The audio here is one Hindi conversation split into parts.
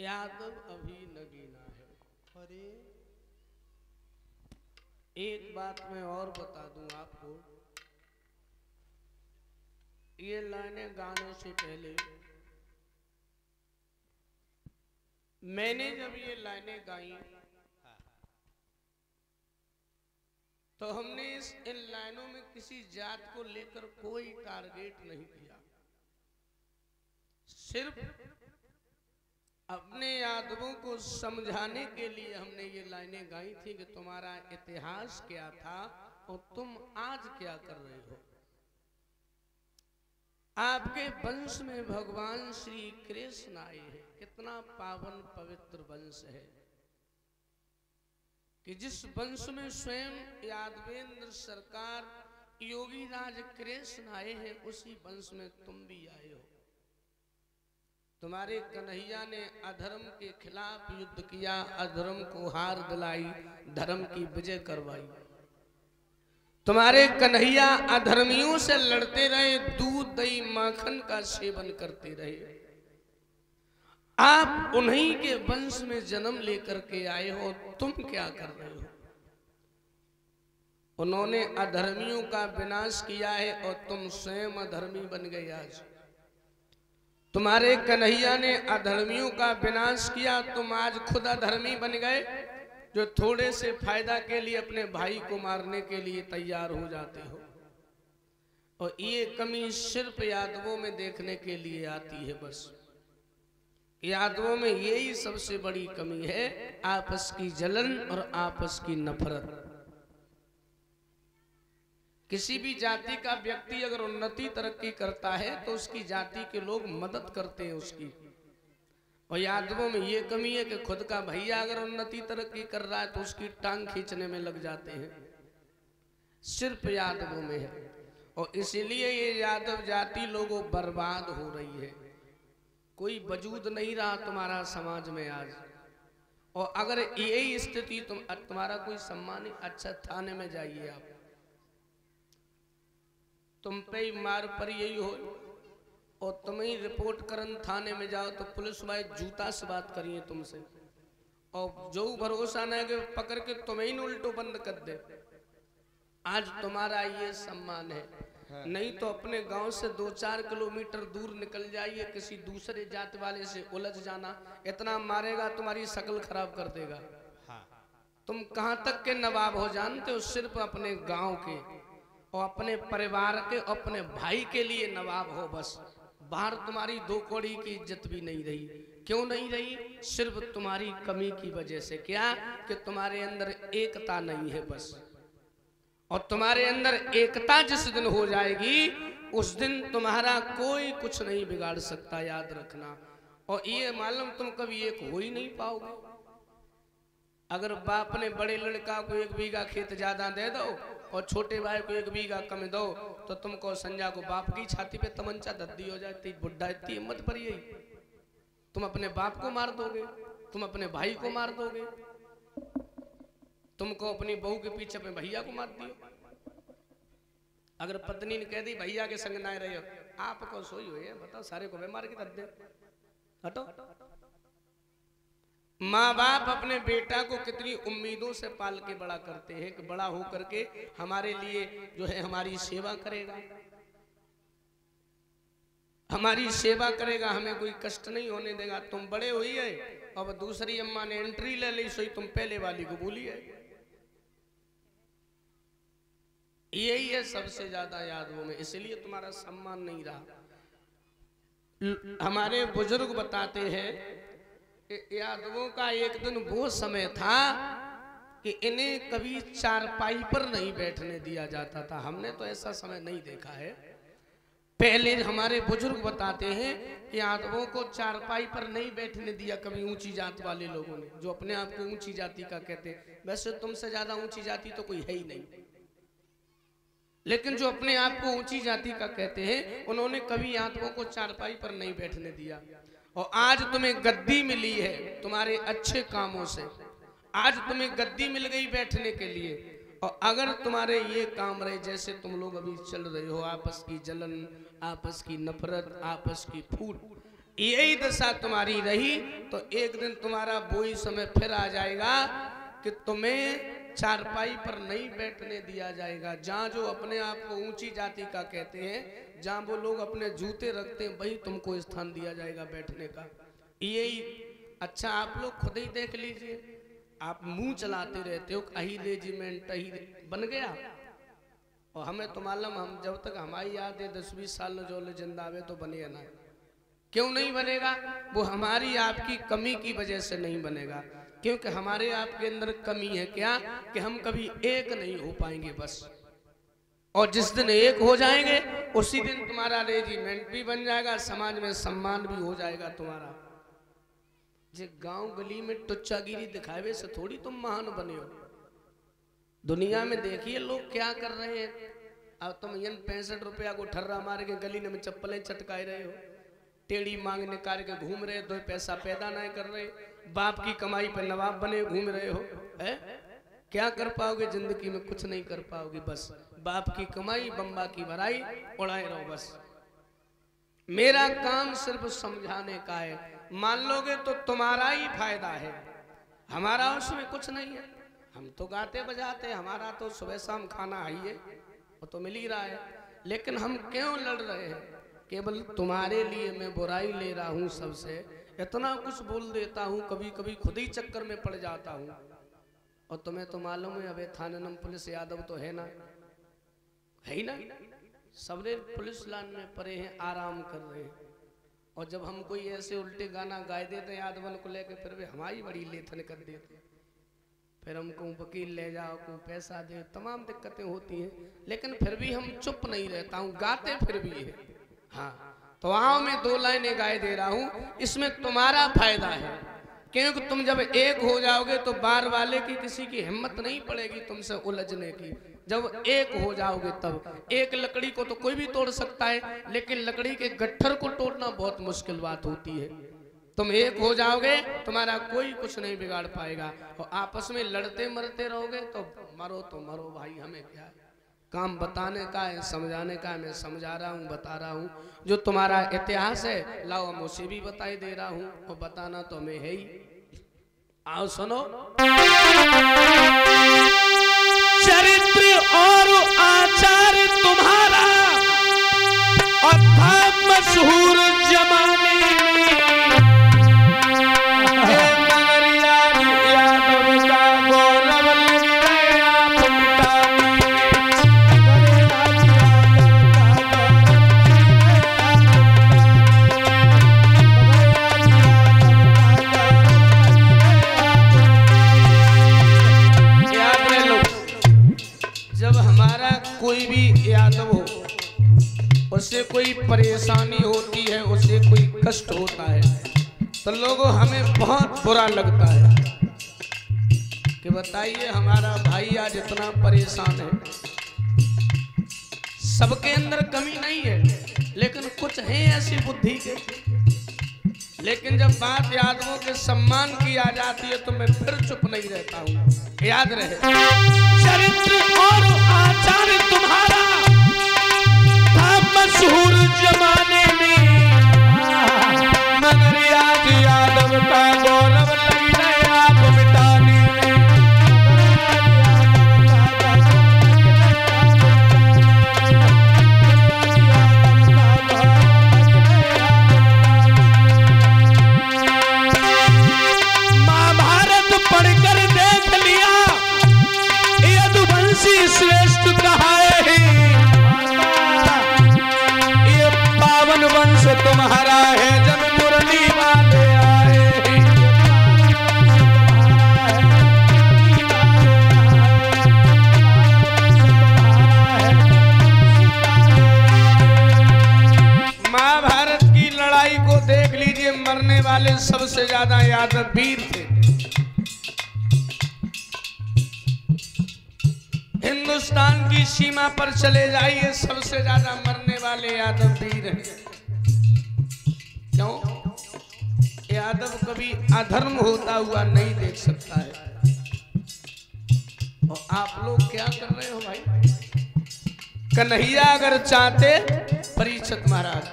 यादव अभी नगीना है। अरे एक बात मैं और बता दूं आपको, ये लाइनें गाने से पहले मैंने जब ये लाइनें गाई तो हमने इन लाइनों में किसी जात को लेकर कोई टारगेट नहीं किया। सिर्फ अपने यादवों को समझाने के लिए हमने ये लाइनें गाई थी कि तुम्हारा इतिहास क्या था और तुम आज क्या कर रहे हो। आपके वंश में भगवान श्री कृष्ण आए हैं। कितना पावन पवित्र वंश है कि जिस वंश में स्वयं यादवेंद्र सरकार योगी राज कृष्ण आए हैं, उसी वंश में तुम भी आए हो। तुम्हारे कन्हैया ने अधर्म के खिलाफ युद्ध किया, अधर्म को हार दिलाई, धर्म की विजय करवाई। तुम्हारे कन्हैया अधर्मियों से लड़ते रहे, दूध दही माखन का सेवन करते रहे। आप उन्हीं के वंश में जन्म लेकर के आए हो, तुम क्या कर रहे हो। उन्होंने अधर्मियों का विनाश किया है और तुम स्वयं अधर्मी बन गए। आज तुम्हारे कन्हैया ने अधर्मियों का विनाश किया, तुम आज खुद अधर्मी बन गए, जो थोड़े से फायदा के लिए अपने भाई को मारने के लिए तैयार हो जाते हो। और ये कमी सिर्फ यादवों में देखने के लिए आती है। बस यादवों में यही सबसे बड़ी कमी है, आपस की जलन और आपस की नफरत। किसी भी जाति का व्यक्ति अगर उन्नति तरक्की करता है तो उसकी जाति के लोग मदद करते हैं उसकी। और यादवों में ये कमी है कि खुद का भैया अगर उन्नति तरक्की कर रहा है तो उसकी टांग खींचने में लग जाते हैं। सिर्फ यादवों में है और इसीलिए ये यादव जाति लोगों बर्बाद हो रही है। कोई वजूद नहीं रहा तुम्हारा समाज में आज। और अगर यही स्थिति तुम्हारा कोई सम्मानित अच्छा थाने में जाइए आप, तुम पे ही मार पर यही हो और तुम ही रिपोर्ट करन थाने में जाओ तो पुलिस वाले जूता से बात करिए तुमसे, और जो भरोसा न है कि पकड़ के तुम्हें ही उल्टो बंद कर दे। आज तुम्हारा ये सम्मान है। नहीं तो अपने गांव से 2-4 किलोमीटर दूर निकल जाइए, किसी दूसरे जाति वाले से उलझ जाना, इतना मारेगा तुम्हारी शक्ल खराब कर देगा। तुम कहां तक के नवाब हो जानते हो? सिर्फ अपने गांव के और अपने परिवार के, अपने भाई के लिए नवाब हो बस। बाहर तुम्हारी 2 कौड़ी की इज्जत भी नहीं रही। क्यों नहीं रही? सिर्फ तुम्हारी कमी की वजह से। क्या कि तुम्हारे अंदर एकता नहीं है बस। और तुम्हारे अंदर एकता जिस दिन हो जाएगी उस दिन तुम्हारा कोई कुछ नहीं बिगाड़ सकता, याद रखना। और ये मालूम तुम कभी एक हो ही नहीं पाओगे। अगर बाप ने बड़े लड़का को 1 बीघा खेत ज्यादा दे दो और छोटे भाई को 1 बीघा कम दो तो तुमको संजय को बाप की छाती पे तमंचा दद्दी हो जाती। बुढ़ा इतनी हिम्मत पर यही तुम अपने बाप को मार दोगे, तुम अपने भाई को मार दोगे, तुमको अपनी बहू के पीछे अपने भैया को मार दियो। अगर पत्नी ने कह दी भैया के संग ना रहे हो, आपको सोई हुई है, बताओ सारे को मार के दे हटो। माँ बाप अपने बेटा को कितनी उम्मीदों से पाल के बड़ा करते हैं कि बड़ा हो करके हमारे लिए जो है हमारी सेवा करेगा, हमारी सेवा करेगा, हमें कोई कष्ट नहीं होने देगा। तुम बड़े हुई है, अब दूसरी अम्मा ने एंट्री ले ली, सोई तुम पहले वाली को भूली है। यही है सबसे ज्यादा यादवों में, इसलिए तुम्हारा सम्मान नहीं रहा। हमारे बुजुर्ग बताते हैं यादवों का एक दिन वो समय था कि इन्हें कभी चारपाई पर नहीं बैठने दिया जाता था। हमने तो ऐसा समय नहीं देखा है। पहले हमारे बुजुर्ग बताते हैं कि यादवों को चारपाई पर नहीं बैठने दिया कभी ऊंची जाति वाले लोगों ने, जो अपने आप को ऊंची जाति का कहते हैं। वैसे तुमसे ज्यादा ऊंची जाति तो कोई है ही नहीं, लेकिन जो अपने आप को ऊंची जाति का कहते हैं उन्होंने कभी यादवों को चारपाई पर नहीं बैठने दिया। और आज तुम्हें गद्दी मिली है तुम्हारे अच्छे कामों से, आज तुम्हें गद्दी मिल गई बैठने के लिए। और अगर तुम्हारे ये काम रहे जैसे तुम लोग अभी चल रहे हो, आपस की जलन, आपस की नफरत, आपस की फूट, यही दशा तुम्हारी रही तो एक दिन तुम्हारा वही समय फिर आ जाएगा कि तुम्हें चारपाई पर नहीं बैठने दिया जाएगा। जहाँ जो अपने आप को ऊंची जाति का कहते हैं, जहाँ वो लोग अपने जूते रखते हैं, वही तुमको स्थान दिया जाएगा बैठने का। यही अच्छा आप लोग खुद ही देख लीजिए, आप मुंह चलाते रहते हो अही रेजिमेंट अही बन गया, और हमें तो मालूम हम जब तक हमारी याद है 10-20 साल जो जिंदावे तो बने ना। क्यों नहीं बनेगा? वो हमारी आपकी कमी की वजह से नहीं बनेगा, क्योंकि हमारे आपके अंदर कमी है क्या कि हम कभी एक नहीं हो पाएंगे बस। और जिस दिन एक हो जाएंगे उसी दिन तुम्हारा रेजिमेंट भी बन जाएगा, समाज में सम्मान भी हो जाएगा तुम्हारा। जे गांव गली में टुच्चागिरी दिखावे से थोड़ी तुम महान बने हो। दुनिया में देखिए लोग क्या कर रहे हैं। अब तुम 65 रुपया को ठर्रा मार के गली में चप्पलें चटकाए रहे हो, टेढ़ी मांग निकाल के घूम रहे, 2 पैसा पैदा नहीं कर रहे, बाप की कमाई पर नवाब बने घूम रहे हो। है क्या कर पाओगे जिंदगी में? कुछ नहीं कर पाओगे, बस बाप की कमाई बम्बा की भराई उड़ाए रहो बस। मेरा काम सिर्फ समझाने का है, मान लोगे तो तुम्हारा ही फायदा है, हमारा उसमें कुछ नहीं है। हम तो गाते बजाते, हमारा तो सुबह शाम खाना ही है, वो तो मिल ही रहा है। लेकिन हम क्यों लड़ रहे हैं? केवल तुम्हारे लिए मैं बुराई ले रहा हूँ सबसे, इतना कुछ बोल देता हूँ, कभी कभी खुद ही चक्कर में पड़ जाता हूँ। और तुम्हें तो मालूम है अबे थानेनम पुलिस यादव तो है ना, है ही ना, सबरे पुलिस लाइन में पड़े हैं, आराम कर रहे हैं। और जब हम कोई ऐसे उल्टे गाना गाए देते यादवन को लेकर, फिर भी हमारी बड़ी लेथन कर देते, फिर हमको वकील ले जाओ, को पैसा दे, तमाम दिक्कतें होती हैं। लेकिन फिर भी हम चुप नहीं रहता हूँ, गाते फिर भी है। हाँ, तो आओ मैं 2 लाइनें गाए दे रहा हूँ, इसमें तुम्हारा फायदा है, क्योंकि तुम जब एक हो जाओगे तो बार वाले की किसी की हिम्मत नहीं पड़ेगी तुमसे उलझने की। जब एक हो जाओगे तब, एक लकड़ी को तो कोई भी तोड़ सकता है, लेकिन लकड़ी के गट्ठर को तोड़ना बहुत मुश्किल बात होती है। तुम एक हो जाओगे, तुम्हारा कोई कुछ नहीं बिगाड़ पाएगा। और आपस में लड़ते मरते रहोगे तो मरो भाई, हमें क्या है। काम बताने का है, समझाने का है, मैं समझा रहा हूँ, बता रहा हूँ। जो तुम्हारा इतिहास है लाओ हम उसे भी बताई दे रहा हूँ, और बताना तो मैं है ही। आओ सुनो। चरित्र और आचार तुम्हारा और था मशहूर जमाने में, मगर यादव का गौरव लग गया फुटाने। जब हमारा कोई भी यादव हो, उसे कोई परेशानी होती है, उसे कोई कष्ट होता है, तो लोगों हमें बहुत बुरा लगता है कि बताइए हमारा भाई आज इतना परेशान है। सबके अंदर कमी नहीं है, लेकिन कुछ है ऐसी बुद्धि के। लेकिन जब बात यादवों के सम्मान की आ जाती है तो मैं फिर चुप नहीं रहता हूँ। याद रहे, चरित्र और आचार तुम्हारा था मशहूर जमाने में, मगर यादव का गौरव लग गया मिटाने में। महाभारत पढ़कर देख लिया, यदुवंशी श्रेष्ठ कहा है, ये पावन वंश तुम्हारा है जब मुरली वाले आए। महाभारत की लड़ाई को देख लीजिए, मरने वाले सबसे ज्यादा यादव वीर थे। हिंदुस्तान की सीमा पर चले जाइए, सबसे ज्यादा मरने वाले यादव वीर हैं। क्यों? यादव कभी अधर्म होता हुआ नहीं देख सकता है। और आप लोग क्या कर रहे हो भाई? कन्हैया अगर चाहते, परीक्षित महाराज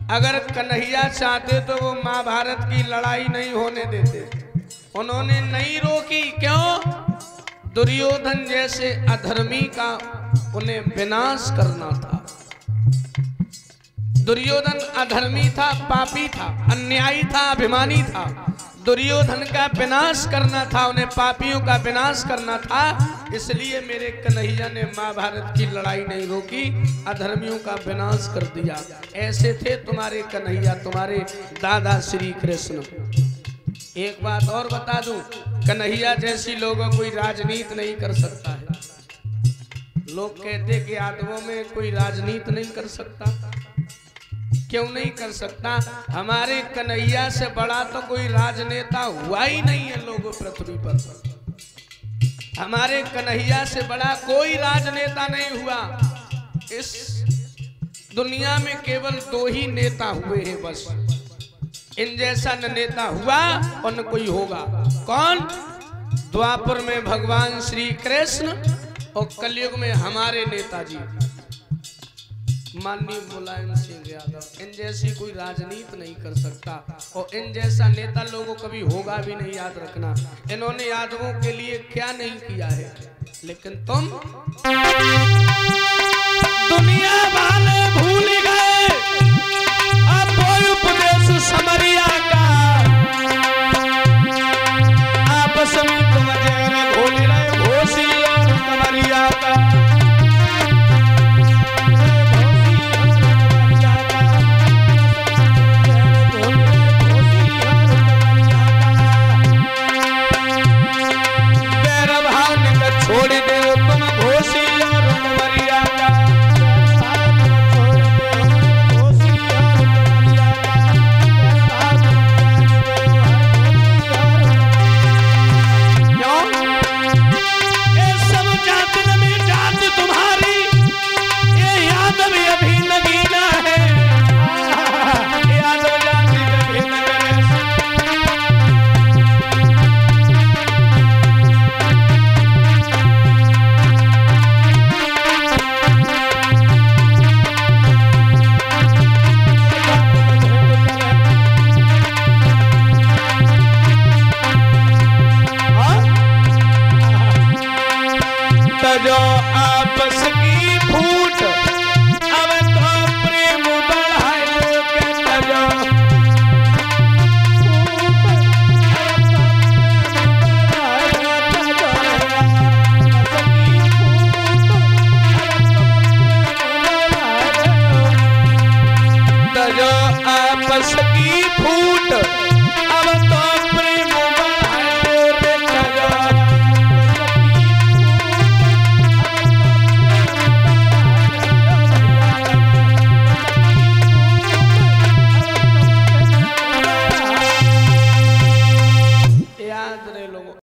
अगर कन्हैया चाहते तो वो महाभारत की लड़ाई नहीं होने देते। उन्होंने नहीं रोकी, क्यों? दुर्योधन जैसे अधर्मी का उन्हें विनाश करना था। दुर्योधन अधर्मी था, पापी था, अन्यायी था, अभिमानी था। दुर्योधन का विनाश करना था, उन्हें पापियों का विनाश करना था। इसलिए मेरे कन्हैया ने महाभारत की लड़ाई नहीं रोकी, अधर्मियों का विनाश कर दिया। ऐसे थे तुम्हारे कन्हैया, तुम्हारे दादा श्री कृष्ण। एक बात और बता दूं, कन्हैया जैसी लोगों कोई राजनीति नहीं कर सकता है। लोग कहते कि यादवों में कोई राजनीति नहीं कर सकता। क्यों नहीं कर सकता? हमारे कन्हैया से बड़ा तो कोई राजनेता हुआ ही नहीं है लोगों पृथ्वी पर। हमारे कन्हैया से बड़ा कोई राजनेता नहीं हुआ। इस दुनिया में केवल 2 ही नेता हुए हैं बस। इन जैसा न नेता हुआ और न कोई होगा। कौन? द्वापर में भगवान श्री कृष्ण और कलयुग में हमारे नेताजी माननीय मुलायम सिंह यादव। इन जैसी कोई राजनीति नहीं कर सकता और इन जैसा नेता लोगों कभी होगा भी नहीं, याद रखना। इन्होंने यादवों के लिए क्या नहीं किया है, लेकिन तुम दुनिया वाले भूल गए अब कोई उपदेश समरिया का। आपस में तुम भूल रहे घोषी और समरिया का। छोड़ दे तुम घोषी और मरिया का। क्यों? ये सब जात में जात तुम्हारी, ये यादव अभी नगीना है। यादव जाति कभी न करे। जो आपस